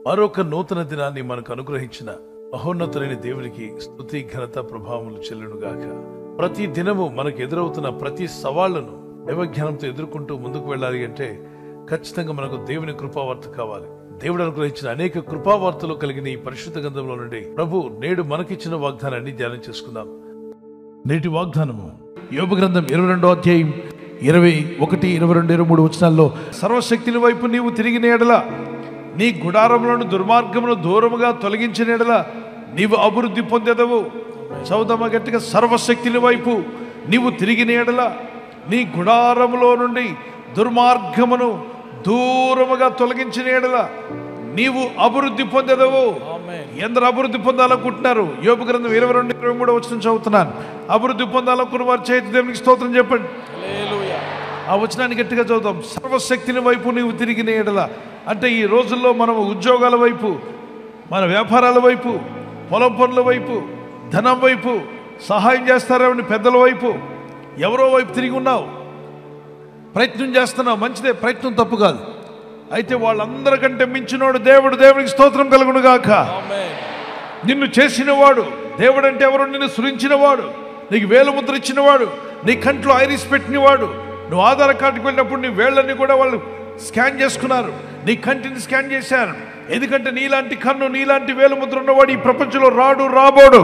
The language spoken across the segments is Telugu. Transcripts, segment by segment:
మరొక నూతన దినాన్ని మనకు అనుగ్రహించిన మహోన్నతులైన దేవునికి స్తుతి ఘనత ప్రభావములు చెల్లునుగాక. ప్రతి దినము మనకు ఎదురవుతున్న ప్రతి సవాళ్లను దైవజ్ఞానంతో ఎదుర్కొంటూ ముందుకు వెళ్ళాలి అంటే ఖచ్చితంగా మనకు దేవుని కృపావార్త కావాలి. దేవుడు అనుగ్రహించిన అనేక కృపావార్తలు కలిగిన ఈ పరిశుద్ధ గ్రంథంలో నుండి ప్రభు నేడు మనకిచ్చిన వాగ్దానాన్ని ధ్యానం చేసుకుందాం. నేటి వాగ్దానము యోబు గ్రంథం 22వ అధ్యాయం 21, 22, 23 వచనాల్లో, సర్వశక్తిని వైపు నీవు తిరిగిన ఎడల, నీ గుడారములను దుర్మార్గమును దూరముగా తొలగించిన ఎడల నీవు అభివృద్ధి పొందెదవు. చదువుదామా గట్టిగా. సర్వశక్తిని వైపు నీవు తిరిగిన ఎడల, నీ గుడారములో నుండి దుర్మార్గమును దూరముగా తొలగించిన ఎడల నీవు అభివృద్ధి పొందెదవు. ఎందరు అభివృద్ధి పొందాలనుకుంటున్నారు? యోబు గ్రంథం 22, 23 వచనం చదువుతున్నాను. అభివృద్ధి పొందాలనుకున్న వారి చేతి దేవునికి స్తోత్రం చెప్పండి. ఆ వచనాన్ని గట్టిగా చదువుతాం. సర్వశక్తిని వైపు నీవు తిరిగిన ఎడల అంటే ఈ రోజుల్లో మనం ఉద్యోగాల వైపు, మన వ్యాపారాల వైపు, పొలం పనుల వైపు, ధనం వైపు, సహాయం చేస్తారని పెద్దల వైపు, ఎవరో వైపు తిరిగి ఉన్నావు, ప్రయత్నం చేస్తున్నావు. మంచిదే, ప్రయత్నం తప్పు కాదు. అయితే వాళ్ళందరికంటే మించినోడు దేవుడు. దేవునికి స్తోత్రం కలుగును గాక. నిన్ను చేసినవాడు దేవుడు. అంటే ఎవరు? నిన్ను సృజించినవాడు, నీకు వేలుముద్ర ఇచ్చినవాడు, నీ కంట్లో ఐరిస్ పెట్టినవాడు. నువ్వు ఆధార్ కార్డుకి వెళ్ళినప్పుడు నీ వేళ్ళని కూడా వాళ్ళు స్కాన్ చేసుకున్నారు, నీ కంటిని స్కాన్ చేశారు. ఎందుకంటే నీలాంటి కన్ను, నీలాంటి వేలుముద్ర ఉన్నవాడు ఈ ప్రపంచంలో రాబోడు.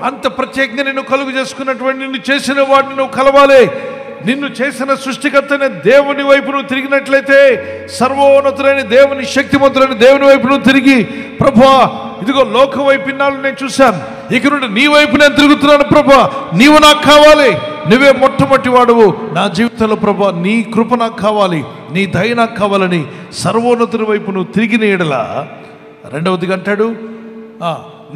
అంత ప్రత్యేకంగా నిన్ను కలుగు చేసుకున్నటువంటి నిన్ను చేసిన వాడిని నువ్వు కలవాలి. నిన్ను చేసిన సృష్టికర్తైన దేవుని వైపు నువ్వు తిరిగినట్లయితే, సర్వోన్నతులైన దేవుని, శక్తిమంతులైన దేవుని వైపు నువ్వు తిరిగి, ప్రభువా ఇదిగో లోక వైపు ఇన్నాళ్ళు నేను చూశాను, ఇక నుండి నీ వైపు నేను తిరుగుతున్నాను ప్రభువా, నీవు నాకు కావాలి, నువ్వే మొట్టమొదటి వాడువు నా జీవితంలో ప్రభువా, నీ కృప నాకు కావాలి, నీ దయ నాకు కావాలని సర్వోన్నతుని వైపు నువ్వు తిరిగిన ఎడల, రెండవదిగా అంటాడు,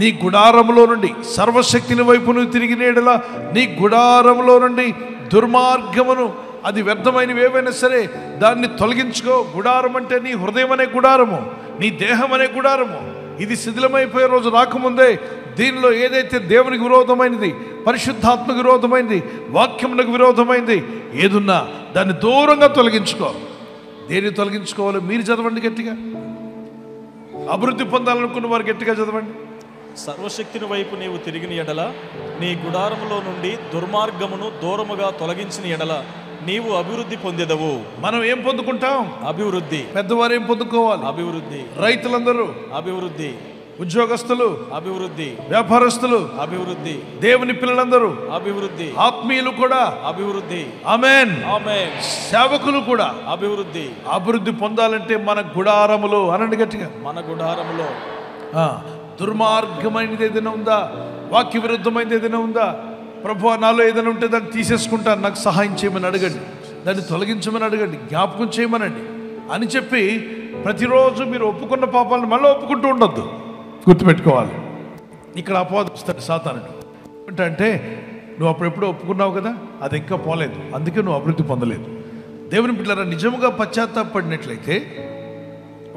నీ గుడారములో నుండి, సర్వశక్తిని వైపు నువ్వు తిరిగిన ఎడల నీ గుడారములో నుండి దుర్మార్గమును, అది వ్యర్థమైనవి ఏవైనా సరే దాన్ని తొలగించుకో. గుడారం అంటే నీ హృదయం అనే గుడారము, నీ దేహం అనే గుడారము. ఇది శిథిలమైపోయే రోజు రాకముందే దీనిలో ఏదైతే దేవునికి విరోధమైనది, పరిశుద్ధాత్మకు విరోధమైనది, వాక్యమునకు విరోధమైనది ఏదున్నా దాన్ని దూరంగా తొలగించుకో. దేన్ని తొలగించుకోవాలో మీరు చదవండి గట్టిగా. అభివృద్ధి పొందాలనుకున్న వారు గట్టిగా చదవండి. సర్వశక్తిని వైపు నీవు తిరిగిన ఎడల, నీ గుడారములో నుండి దుర్మార్గమును దూరముగా తొలగించిన ఎడల నీవు అభివృద్ధి పొందెదవు. మనం ఏం పొందుకుంటాం? అభివృద్ధి. పెద్దవారు ఏం పొందుకోవాలి? అభివృద్ధి. రైతులందరూ అభివృద్ధి. ఉద్యోగస్తులు అభివృద్ధి. వ్యాపారస్తులు అభివృద్ధి. దేవుని పిల్లలందరూ అభివృద్ధి. ఆత్మీయులు కూడా అభివృద్ధి. ఆమేన్, ఆమేన్. సేవకులు కూడా అభివృద్ధి. అభివృద్ధి పొందాలంటే మన గుడారములో, అనండి గట్టిగా, మన గుడారములో దుర్మార్గమైనది ఏదైనా ఉందా, వాక్య విరుద్ధమైనది ఏదైనా ఉందా, ప్రభువా నాలో ఏదైనా ఉంటే దాన్ని తీసేసుకుంటాను, నాకు సహాయం చేయమని అడగండి, దాన్ని తొలగించమని అడగండి, జ్ఞాపకం చేయమనండి అని చెప్పి ప్రతిరోజు మీరు ఒప్పుకున్న పాపాలను మళ్ళీ ఒప్పుకుంటూ ఉండొద్దు. గుర్తుపెట్టుకోవాలి. ఇక్కడ అపవాదిస్తాడు సాతానుడు. ఏంటంటే నువ్వు అప్పుడెప్పుడో ఒప్పుకున్నావు కదా, అది ఇంకా పోలేదు, అందుకే నువ్వు అభివృద్ధి పొందలేదు. దేవుని బిడ్డలారా, నిజముగా పశ్చాత్తాపడినట్లయితే,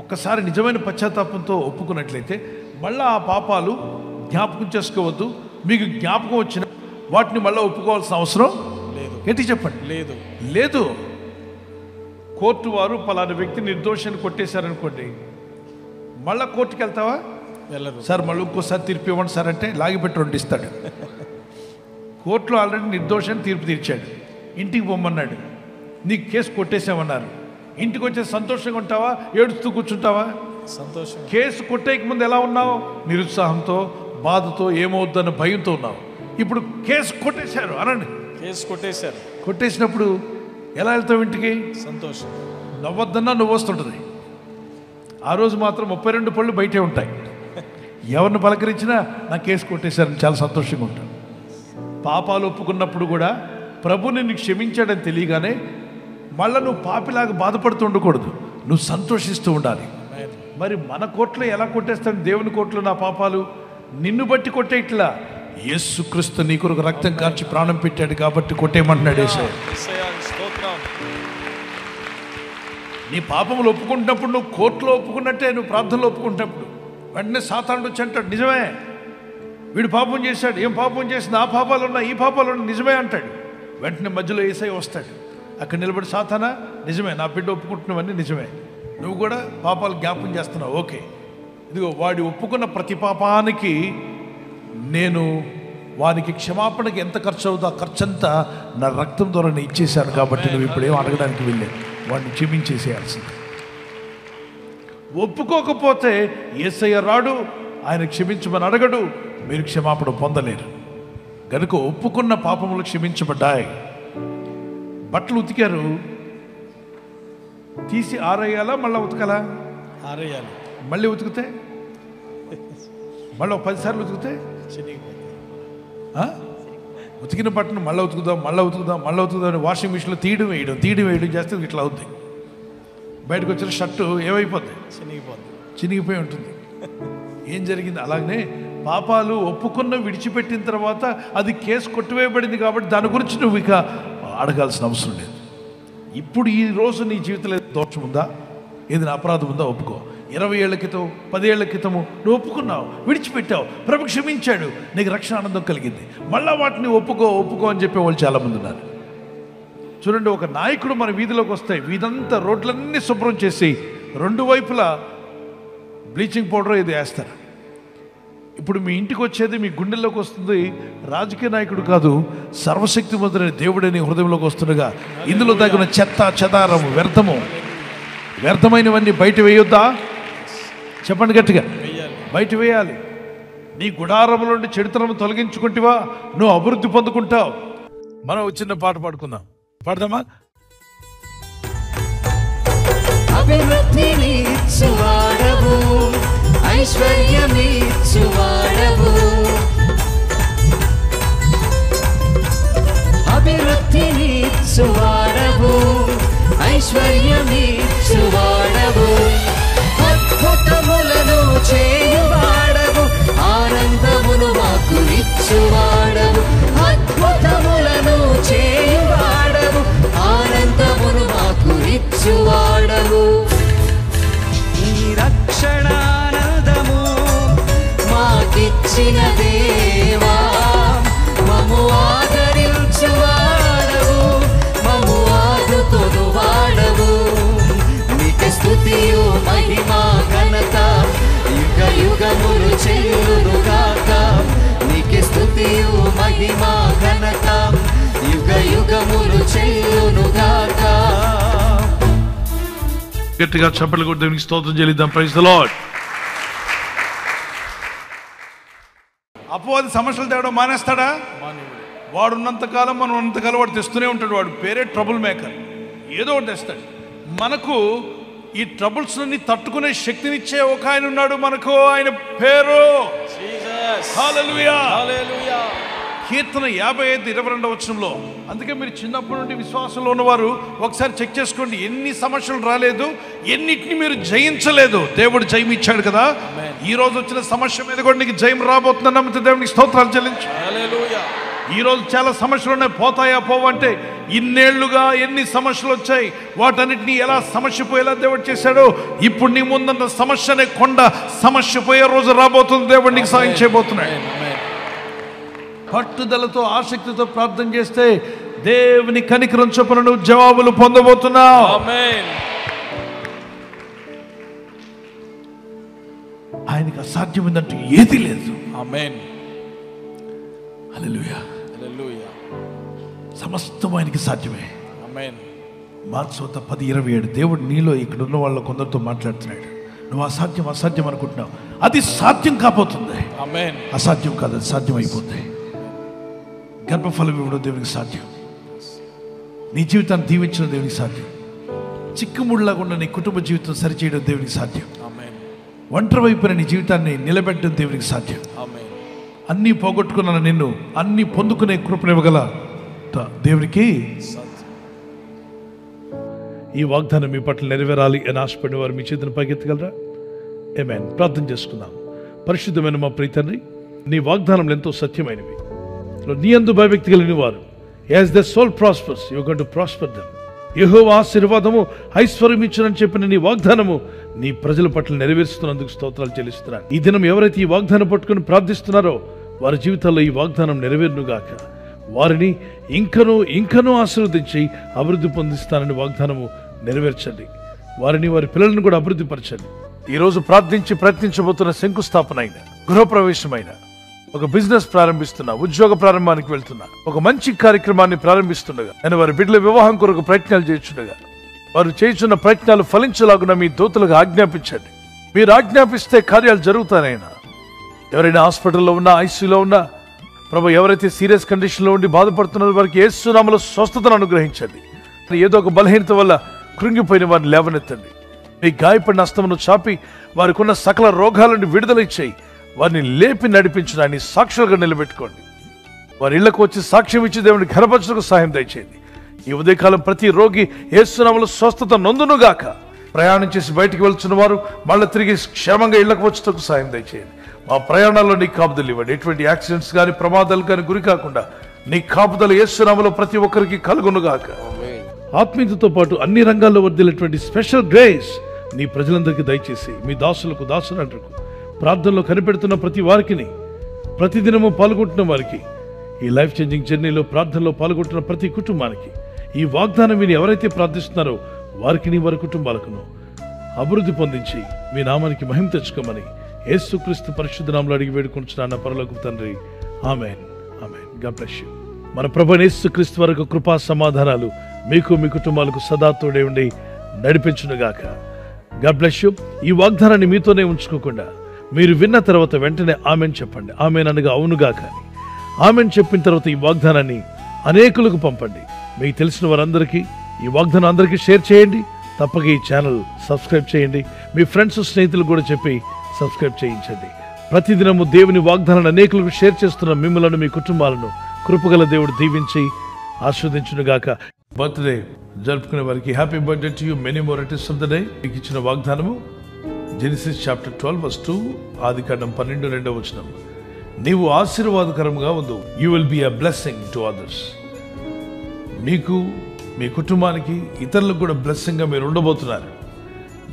ఒక్కసారి నిజమైన పశ్చాత్తాపంతో ఒప్పుకున్నట్లయితే మళ్ళీ ఆ పాపాలు జ్ఞాపకం చేసుకోవద్దు. మీకు జ్ఞాపకం వచ్చిన వాటిని మళ్ళీ ఒప్పుకోవాల్సిన అవసరం లేదు. ఏంటి చెప్పండి? లేదు, లేదు. కోర్టు వారు పలానా వ్యక్తి నిర్దోషాన్ని కొట్టేశారనుకోండి, మళ్ళీ కోర్టుకి వెళ్తావా? వెళ్ళదు. సార్ మళ్ళీ ఇంకోసారి తీర్పు ఇవ్వండి సార్ అంటే లాగిపెట్టి రెండిస్తాడు. కోర్టులో ఆల్రెడీ నిర్దోషాన్ని తీర్పు తీర్చాడు, ఇంటికి పొమ్మన్నాడు, నీకు కేసు కొట్టేసామన్నారు. ఇంటికి వచ్చే సంతోషంగా ఉంటావా, ఏడుస్తూ కూర్చుంటావా? సంతోషం. కేసు కొట్టేయక ముందు ఎలా ఉన్నావు? నిరుత్సాహంతో, బాధతో, ఏమవుద్దన్న భయంతో ఉన్నావు. ఇప్పుడు కేసు కొట్టేశారు అనండి, కేసు కొట్టేశారు. కొట్టేసినప్పుడు ఎలా వెళ్తావు ఇంటికి? సంతోషం. నవ్వొద్దన్నా నువ్వు వస్తుంటుంది. ఆ రోజు మాత్రం 32 పళ్ళు బయటే ఉంటాయి. ఎవరిని పలకరించినా నా కేసు కొట్టేశారని చాలా సంతోషంగా ఉంటాను. పాపాలు ఒప్పుకున్నప్పుడు కూడా ప్రభు నిన్ను క్షమించాడని తెలియగానే మళ్ళీ నువ్వు పాపిలాగా బాధపడుతూ ఉండకూడదు, నువ్వు సంతోషిస్తూ ఉండాలి. మరి మన కోర్టులో ఎలా కొట్టేస్తాడు? దేవుని కోర్టులో నా పాపాలు నిన్ను బట్టి కొట్టేట్లా, యేసుక్రీస్తు నీ కొరకు రక్తం కార్చి ప్రాణం పెట్టాడు కాబట్టి కొట్టేయమంటున్నాడు యేసయ్య. నీ పాపములు ఒప్పుకుంటున్నప్పుడు నువ్వు కోర్టులో ఒప్పుకున్నట్టే, నువ్వు ప్రార్థనలో ఒప్పుకుంటున్నప్పుడు వెంటనే సాతానుడు వచ్చి అంటాడు, నిజమే వీడు పాపం చేశాడు, ఏం పాపం చేసింది, ఆ పాపాలు ఉన్నాయి, ఈ పాపాలు ఉన్నాయి, నిజమే అంటాడు. వెంటనే మధ్యలో యేసయ్య వస్తాడు, అక్కడ నిలబడి, సాతానా నిజమే, నా బిడ్డ ఒప్పుకుంటున్నవన్నీ నిజమే, నువ్వు కూడా పాపాలు జ్ఞాపకం చేస్తున్నావు, ఓకే ఇదిగో వాడి ఒప్పుకున్న ప్రతి పాపానికి నేను వానికి క్షమాపణకి ఎంత ఖర్చు అవుతుందో ఆ ఖర్చు అంతా నా రక్తం ద్వారా నేను ఇచ్చేసాను కాబట్టి నువ్వు ఇప్పుడు ఏం అడగడానికి వెళ్ళాను, వాడిని క్షమించేసేయాల్సింది. ఒప్పుకోకపోతే యేసయ్య రాడు, ఆయన క్షమించమని అడగడు, మీరు క్షమాపణ పొందలేరు. కనుక ఒప్పుకున్న పాపములు క్షమించబడ్డాయి. బట్టలు ఉతికారు, తీసి ఆరేయాలా మళ్ళీ ఉతకాలా? ఆరేయాలి. మళ్ళీ ఉతికితే మళ్ళీ 10 సార్లు ఉతికితే ఉతికిన బట్టను మళ్ళీ ఉతుకుదాం వాషింగ్ మిషన్లో తీయడం వేయడం చేస్తే ఇట్లా అవుతుంది. బయటకు వచ్చిన షర్టు ఏమైపోద్ది? చినిగిపోయి ఉంటుంది. ఏం జరిగింది? అలాగనే పాపాలు ఒప్పుకున్న విడిచిపెట్టిన తర్వాత అది కేసు కొట్టివేయబడింది కాబట్టి దాని గురించి నువ్వు ఇక అడగాల్సిన అవసరం లేదు. ఇప్పుడు ఈ రోజు నీ జీవితంలో దోషం ఉందా, ఏదైనా అపరాధం ఉందా? ఒప్పుకో. 20 ఏళ్ల క్రితం 10 ఏళ్ల క్రితము నువ్వు ఒప్పుకున్నావు, విడిచిపెట్టావు, ప్రభు క్షమించాడు, నీకు రక్షణ ఆనందం కలిగింది. మళ్ళా వాటిని ఒప్పుకో అని చెప్పేవాళ్ళు చాలామంది ఉన్నారు. చూడండి, ఒక నాయకుడు మన వీధిలోకి వస్తే వీధంతా రోడ్లన్నీ శుభ్రం చేసి 2 వైపులా బ్లీచింగ్ పౌడర్ ఇది వేస్తారు. ఇప్పుడు మీ ఇంటికి వచ్చేది, మీ గుండెల్లోకి వస్తుంది రాజకీయ నాయకుడు కాదు, సర్వశక్తిమంతుడైన దేవుడని హృదయంలోకి వస్తుండగా ఇందులో తగిన చెత్త చెదారము వ్యర్థమైనవన్నీ బయట వేయొద్దా? చెప్పండి గట్టిగా, బయట వేయాలి. నీ గుడారముల నుండి చెడుతనం తొలగించుకుంటేవా నువ్వు అభివృద్ధి పొందుకుంటావు. మనం చిన్న పాట పాడుకుందాం. పాడదామా? అభివృద్ధినిచ్చువాడవు, ఐశ్వర్యమిచ్చువాడవు, అభివృద్ధినిచ్చువాడవు, ఐశ్వర్యమిచ్చువాడవు, అద్భుతములను చేయువాడవు, ఆనందమును మాకు ఇచ్చువాడవు, అద్భుతములను చేయువాడవు, ఆనందమును మాకు ఇచ్చువాడవు. ఈ రక్షణానందము మాకిచ్చిన దేవా, మము ఆదరించువాడవు, మము ఆదుకొనువాడవు. నీకే స్తుతియు మహిమా ఘనత యుగ యుగములు చెల్లునుగాక. నీకే స్తుతియు మహిమా ఘనత యుగ యుగములు చెల్లునుగాక. గట్టిగా చప్పట్లు కొట్టి దేవునికి స్తోత్రం చెల్లిద్దాం. Praise the Lord. అపవాది సమస్యలు తేవడం మానేస్తాడా? వాడు ఉన్నంతకాలం మనం ఉన్నంతకాలం వాడు తెస్తూనే ఉంటాడు. వాడు పేరే ట్రబుల్ మేకర్. ఏదో ఒకటి తెస్తాడు. మనకు ఈ ట్రబుల్స్ ని తట్టుకునే శక్తినిచ్చే ఒక ఆయన ఉన్నాడు మనకు. ఆయన పేరు హల్లెలూయా. కీర్తన 55:22 అందుకే మీరు చిన్నప్పటి నుండి విశ్వాసంలో ఉన్నవారు ఒకసారి చెక్ చేసుకోండి. ఎన్ని సమస్యలు రాలేదు, ఎన్నిటిని మీరు జయించలేదు. దేవుడు జయం ఇచ్చాడు కదా. ఈ రోజు వచ్చిన సమస్య మీద కూడా నీకు జయం రాబోతుందని నమ్మితే దేవునికి స్తోత్రాలు చెల్లించు. ఈ రోజు చాలా సమస్యలు ఉన్నాయి. పోతాయా పోవంటే ఇన్నేళ్లుగా ఎన్ని సమస్యలు వచ్చాయి, వాటన్నిటిని ఎలా సమస్య పోయేలా దేవుడు చేశాడు. ఇప్పుడు నీ ముందున్న సమస్యనే కొండ సమస్య పోయే రోజు రాబోతుంది. దేవుడు నీకు సాయం చేయబోతున్నాడు. పట్టుదలతో ఆసక్తితో ప్రార్థన చేస్తే దేవుని కనికరం చొప్పున నువ్వు జవాబులు పొందబోతున్నావు. ఆయనకి అసాధ్యమైందంటూ ఏది లేదు. ఆమేన్. హల్లెలూయా. హల్లెలూయా. సమస్తం ఆయనకి సాధ్యమే. ఆమేన్. మార్క్స్ 10:27 దేవుడు నీలో ఇక్కడ ఉన్న వాళ్ళ కొందరితో మాట్లాడుతున్నాడు. నువ్వు అసాధ్యం అనుకుంటున్నావు, అది సాధ్యం కాబోతుంది. ఆమేన్. అసాధ్యం కాదు, అది సాధ్యం అయిపోతుంది. గర్భఫలం ఇవ్వడం దేవునికి సాధ్యం. నీ జీవితాన్ని దీవించడం దేవునికి సాధ్యం. చిక్కుముడిలాగా ఉన్న నీ కుటుంబ జీవితం సరిచేయడం దేవునికి సాధ్యం. ఒంటరి వైపున నీ జీవితాన్ని నిలబెట్టడం దేవునికి సాధ్యం. అన్నీ పోగొట్టుకున్న నిన్ను అన్ని పొందుకునే కృపనివ్వగల దేవునికి ఈ వాగ్దానం మీ పట్ల నెరవేరాలి అని ఆశపడిన వారు మీ చేతిని పైకెత్తగలరా? ఆమేన్. ప్రార్థన చేసుకుందాం. పరిశుద్ధమైన మా ప్రియ తండ్రి, నీ వాగ్దానంలో ఎంతో సత్యమైనవి. నీ యందు భయభక్తి కలిగిన వారు as the soul prospers you are going to prosper them. యెహోవా ఆశీర్వాదము ఐశ్వర్యం ఇచ్చునని చెప్పిన నీ వాగ్దానము నీ ప్రజల పట్ల నెరవేరుస్తున్నందుకు స్తోత్రాలు చెల్లిస్తున్నాను. ఈ దినం ఎవరైతే ఈ వాగ్దానం పట్టుకుని ప్రార్థిస్తున్నారో వారి జీవితాల్లో ఈ వాగ్దానం నెరవేరునుగాక. వారిని ఇంకనూ ఆశీర్వదించి అభివృద్ధి పొందిస్తానని వాగ్దానము నెరవేర్చండి. వారిని వారి పిల్లలను కూడా అభివృద్ధి పరచండి. ఈ రోజు ప్రార్థించి ప్రయత్నించబోతున్న శంకుస్థాపన అయిన, గృహప్రవేశమైన, ఒక బిజినెస్ ప్రారంభిస్తున్నా, ఉద్యోగ ప్రారంభానికి వెళ్తున్నా, ఒక మంచి కార్యక్రమాన్ని ప్రారంభిస్తుండగా, నేను వారి బిడ్డల వివాహం కొరకు ప్రయత్నాలు చేస్తుండగా, వారు చేస్తున్న ప్రయత్నాలు ఫలించలాగున మీ దూతలకు ఆజ్ఞాపించండి. మీరు ఆజ్ఞాపిస్తే కార్యాలు జరుగుతానైనా. ఎవరైనా హాస్పిటల్లో ఉన్నా, ఐసీయూలో ఉన్నా, ప్రభు ఎవరైతే సీరియస్ కండిషన్లో ఉండి బాధపడుతున్నారో వారికి యేసు నామములో స్వస్థతను అనుగ్రహించండి. ఏదో ఒక బలహీనత వల్ల కృంగిపోయిన వారిని లేవనెత్తండి. మీ గాయపడిన హస్తమును చాపి వారికి ఉన్న సకల రోగాల నుండి విడుదల ఇచ్చేయి. వారిని లేపి నడిపించడాన్ని సాక్షులుగా నిలబెట్టుకోండి. వారి ఇళ్లకు వచ్చి సాక్ష్యం ఇచ్చి దేవుని ఘనపరచుటకు సహాయం దయచేయండి. ఈ ఉదయకాలం ప్రతి రోగి యేసు నామములో స్వస్థత నొందునుగాక. ప్రయాణం చేసి బయటికి వెళ్తున్న వారు మళ్ళీ తిరిగి క్షేమంగా ఇళ్లకు వచ్చుటకు సహాయం దయచేయండి. మా ప్రయాణాల్లో నీ కాపుదలు ఇవ్వండి. ఎటువంటి యాక్సిడెంట్స్ కానీ ప్రమాదాలు కానీ గురి కాకుండా నీ కాపుదలు యేసు నామములో ప్రతి ఒక్కరికి కలుగునుగాక. ఆత్మీయతతో పాటు అన్ని రంగాల్లో వర్ధిల్లేటువంటి స్పెషల్ గ్రేస్ నీ ప్రజలందరికీ దయచేసి మీ దాసులకు, దాసులంటకు, ప్రార్థనలో కనిపెడుతున్న ప్రతి వారికి, ప్రతిదినము పాల్గొంటున్న వారికి, ఈ లైఫ్ చేంజింగ్ జర్నీలో ప్రార్థనలో పాల్గొంటున్న ప్రతి కుటుంబానికి, ఈ వాగ్దానం విని ఎవరైతే ప్రార్థిస్తున్నారో వారికి, వారి కుటుంబాలకును అభివృద్ధి పొందించి మీ నామానికి మహిమ తెచ్చుకోమని యేసుక్రీస్తు పరిశుద్ధ నామములో అడిగి వేడుకొంచున్నాను పరలోకపు తండ్రి. ఆమేన్. ఆమేన్. God bless you. మన ప్రభువైన యేసుక్రీస్తు వరకు కృపా సమాధానాలు మీకు, మీ కుటుంబాలకు సదా తోడే ఉండి నడిపించునుగాక. God bless you. ఈ వాగ్దానాన్ని మీతోనే ఉంచుకోకుండా మీరు విన్న తర్వాత వెంటనే ఆమెన్ చెప్పండి. ఆమెన్ అనగా అవునుగా. కానీ ఆమెన్ చెప్పిన తర్వాత ఈ వాగ్దానాన్ని అనేకులకు పంపండి. మీకు తెలిసిన వారందరికీ ఈ వాగ్దానం అందరికీ షేర్ చేయండి. తప్పక ఈ ఛానల్ సబ్స్క్రైబ్ చేయండి. మీ ఫ్రెండ్స్, స్నేహితులు కూడా చెప్పి సబ్స్క్రైబ్ చేయించండి. ప్రతిదినము దేవుని వాగ్దానాన్ని అనేకులకు షేర్ చేస్తున్న మిమ్మలను, మీ కుటుంబాలను కృపగల దేవుడు దీవించి ఆస్వాదించునుగాక. బర్త్డే జరుపుకునే వారికి happy birthday to you, many more returns of the day. మీకు ఇచ్చిన వాగ్దానము జెనసిస్ చాప్టర్ 12:2, ఆదికాండం 12:2. నీవు ఆశీర్వాదకరంగా ఉండు. You will be a blessing to others. మీకు, మీ కుటుంబానికి, ఇతరులకు కూడా బ్లెస్సింగ్ గా మీరు ఉండబోతున్నారు.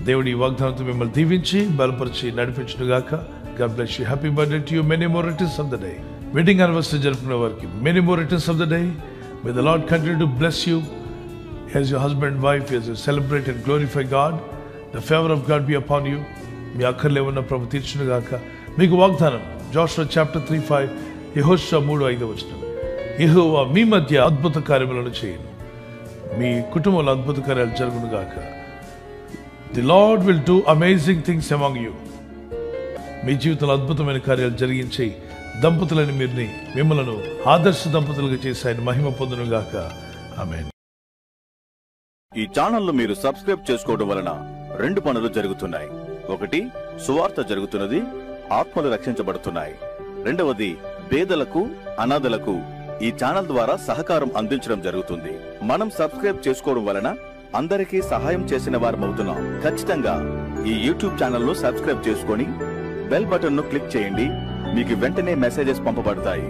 దేవుడి ఈ వాగ్దానంతో మిమ్మల్ని దీవించి బలపరిచి నడిపించునుగాక. God bless you. Happy birthday to you, many more returns of the day. Wedding anniversary జరుపుకునే వారికి many more returns of the day. May the Lord continue to bless you as your husband and wife, as you celebrate and glorify God. The favor of God be upon you. మీ అక్కర్లే ఉన్న ప్రభు తీర్చునుగాక. మీకు వాగ్దానం జోషువ చాప్టర్ 3:5, యెహోషువ 3:5. యెహోవా మీ మధ్య అద్భుత కార్యములను చేయను. మీ కుటుంబంలో అద్భుత కార్యాలు జరుగునుగాక. The Lord will do amazing things among you. మీ జీవితంలో అద్భుతమైన కార్యాలు జరిగించి దంపతులని మిమ్మలను ఆదర్శ దంపతులుగా చేసి ఆయన మహిమ పొందునుగాక. ఆమేన్. ఈ ఛానల్ మీరు సబ్స్క్రైబ్ చేసుకోవడం వలన 2 పనులు జరుగుతున్నాయి. ఒకటి, సువార్త జరుగుతున్నది, ఆత్మలు రక్షించబడుతున్నాయి. రెండవది, పేదలకు, అనాథలకు ఈ ఛానల్ ద్వారా సహకారం అందించడం జరుగుతుంది. మనం సబ్స్క్రైబ్ చేసుకోవడం వలన అందరికీ సహాయం చేసిన వారమవుతున్నాం. ఖచ్చితంగా ఈ యూట్యూబ్ ఛానల్ ను సబ్స్క్రైబ్ చేసుకొని బెల్ బటన్ ను క్లిక్ చేయండి. మీకు వెంటనే మెసేజెస్ పంపబడతాయి.